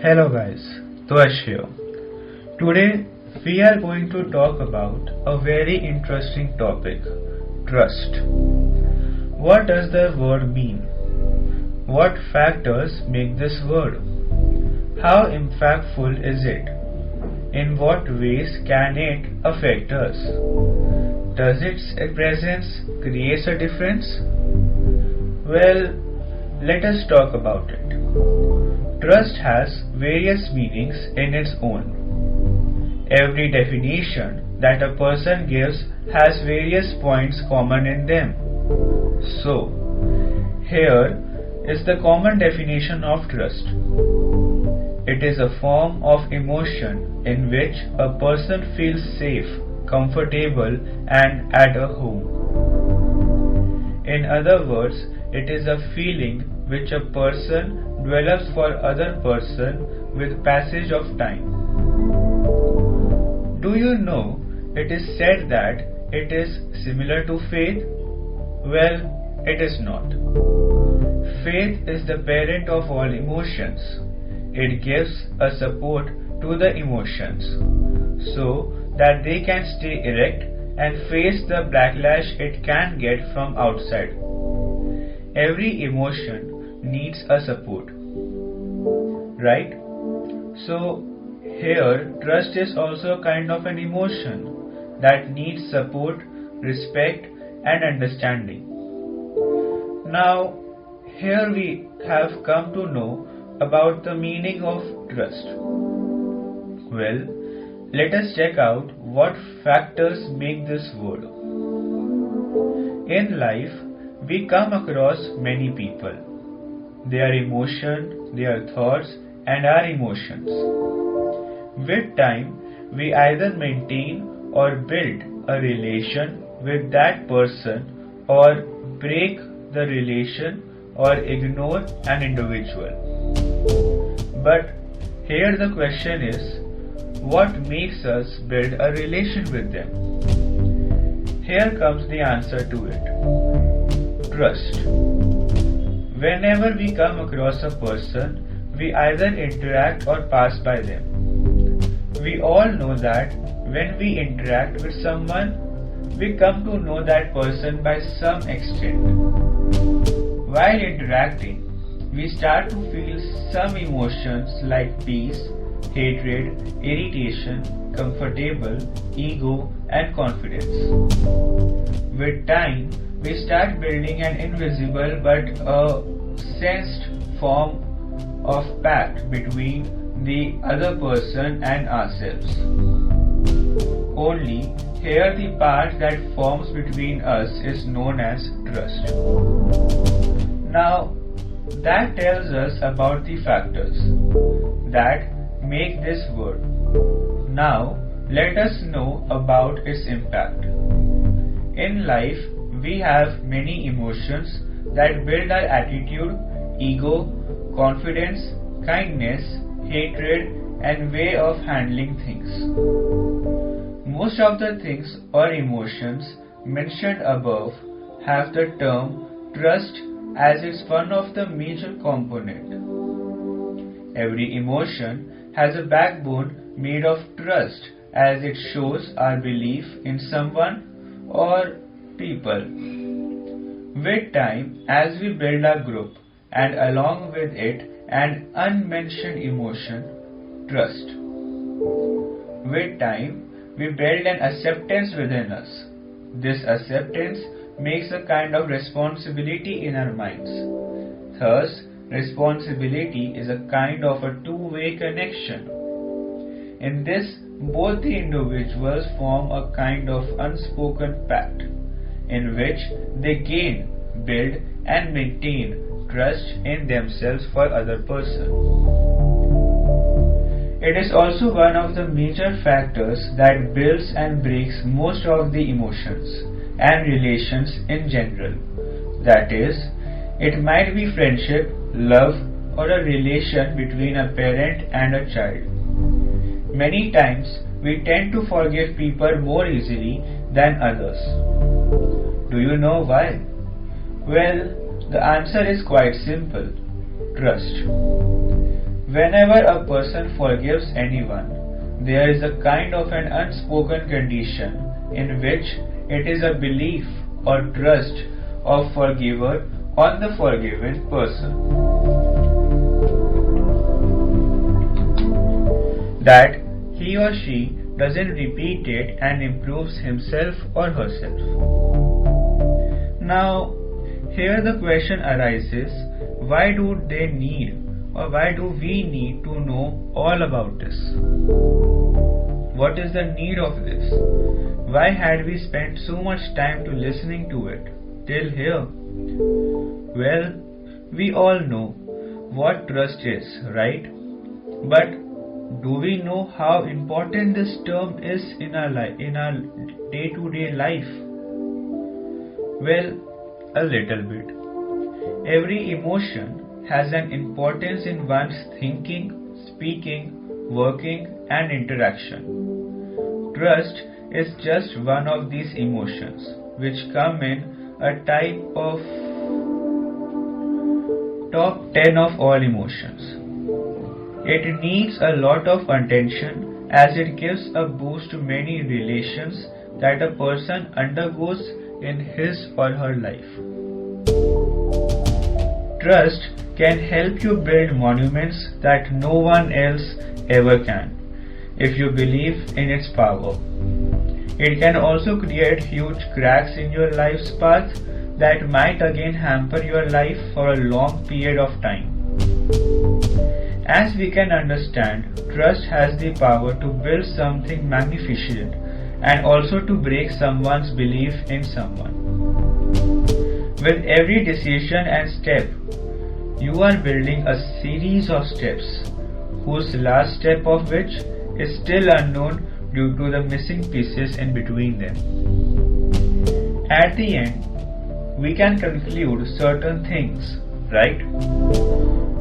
Hello guys, Twash here. Today we are going to talk about a very interesting topic, trust. What does the word mean? What factors make this word? How impactful is it? In what ways can it affect us? Does its presence create a difference? Well, let us talk about it. Trust has various meanings in its own. Every definition that a person gives has various points common in them. So, here is the common definition of trust. It is a form of emotion in which a person feels safe, comfortable, and at a home. In other words, it is a feeling which a person develops for other person with passage of time. Do you know it is said that it is similar to faith? Well, it is not. Faith is the parent of all emotions. It gives a support to the emotions so that they can stay erect and face the backlash it can get from outside. Every emotion needs a support, right? So here trust is also a kind of an emotion that needs support, respect and understanding. Now here we have come to know about the meaning of trust. Well, let us check out what factors make this word. In life, we come across many people, their emotion, their thoughts and our emotions. With time, we either maintain or build a relation with that person or break the relation or ignore an individual. But here the question is, what makes us build a relation with them? Here comes the answer to it. Trust. Whenever we come across a person, we either interact or pass by them. We all know that when we interact with someone, we come to know that person by some extent. While interacting, we start to feel some emotions like peace, hatred, irritation, comfortable, ego, and confidence. With time, we start building an invisible but a sensed form of pact between the other person and ourselves. Only here the part that forms between us is known as trust. Now, that tells us about the factors that make this word. Now, let us know about its impact. In life, we have many emotions that build our attitude, ego, confidence, kindness, hatred, and way of handling things. Most of the things or emotions mentioned above have the term trust as its one of the major component. Every emotion has a backbone made of trust as it shows our belief in someone or people. With time, as we build our group and along with it an unmentioned emotion, trust. With time, we build an acceptance within us. This acceptance makes a kind of responsibility in our minds. Thus, responsibility is a kind of a two-way connection. In this, both the individuals form a kind of unspoken pact in which they gain, build and maintain trust in themselves for other person. It is also one of the major factors that builds and breaks most of the emotions and relations in general. That is, it might be friendship, love, or a relation between a parent and a child. Many times, we tend to forgive people more easily than others. Do you know why? Well, the answer is quite simple. Trust. Whenever a person forgives anyone, there is a kind of an unspoken condition in which it is a belief or trust of forgiver on the forgiven person, that he or she doesn't repeat it and improves himself or herself. Now, here the question arises, why do they need or why do we need to know all about this? What is the need of this? Why had we spent so much time to listening to it till here? Well, we all know what trust is, right? But do we know how important this term is in our day-to-day life? Well, a little bit. Every emotion has an importance in one's thinking, speaking, working, and interaction. Trust is just one of these emotions, which come in a type of top 10 of all emotions. It needs a lot of attention as it gives a boost to many relations that a person undergoes in his or her life. Trust can help you build monuments that no one else ever can, if you believe in its power. It can also create huge cracks in your life's path that might again hamper your life for a long period of time. As we can understand, trust has the power to build something magnificent and also to break someone's belief in someone. With every decision and step, you are building a series of steps, whose last step of which is still unknown due to the missing pieces in between them. At the end, we can conclude certain things, right?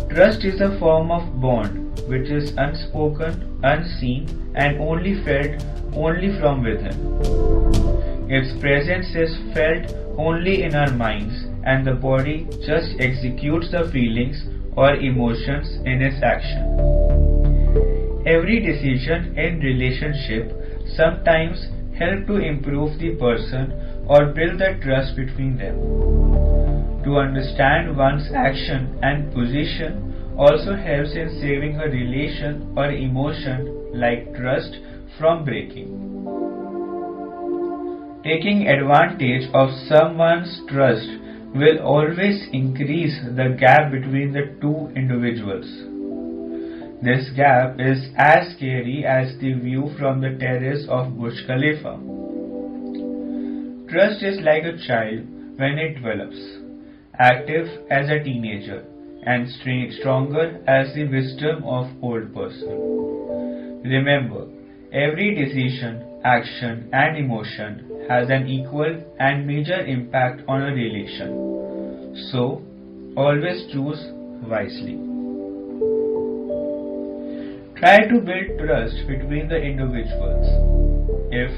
Trust is a form of bond which is unspoken, unseen, and only felt only from within. Its presence is felt only in our minds, and the body just executes the feelings or emotions in its action. Every decision in relationship sometimes help to improve the person or build the trust between them. To understand one's action and position also helps in saving a relation or emotion like trust from breaking. Taking advantage of someone's trust will always increase the gap between the two individuals. This gap is as scary as the view from the terrace of Burj Khalifa. Trust is like a child when it develops, active as a teenager, and stronger as the wisdom of old person. Remember, every decision, action, and emotion has an equal and major impact on a relation. So, always choose wisely. Try to build trust between the individuals. If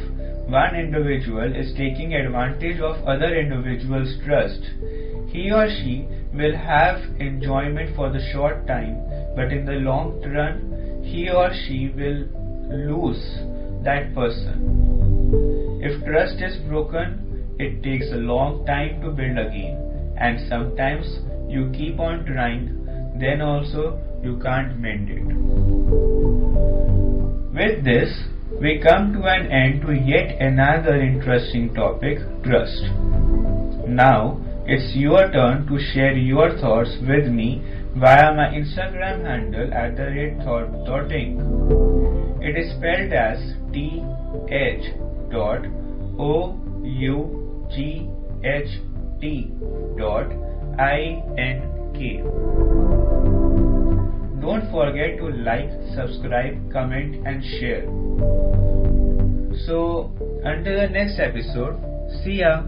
one individual is taking advantage of other individual's trust, he or she will have enjoyment for the short time, but in the long run, he or she will lose that person. If trust is broken, it takes a long time to build again, and sometimes you keep on trying, then also you can't mend it. With this, we come to an end to yet another interesting topic, trust. Now, it's your turn to share your thoughts with me via my Instagram handle @thought.inc. It is spelled as th.ought.ink. Don't forget to like, subscribe, comment and share. So, until the next episode, see ya!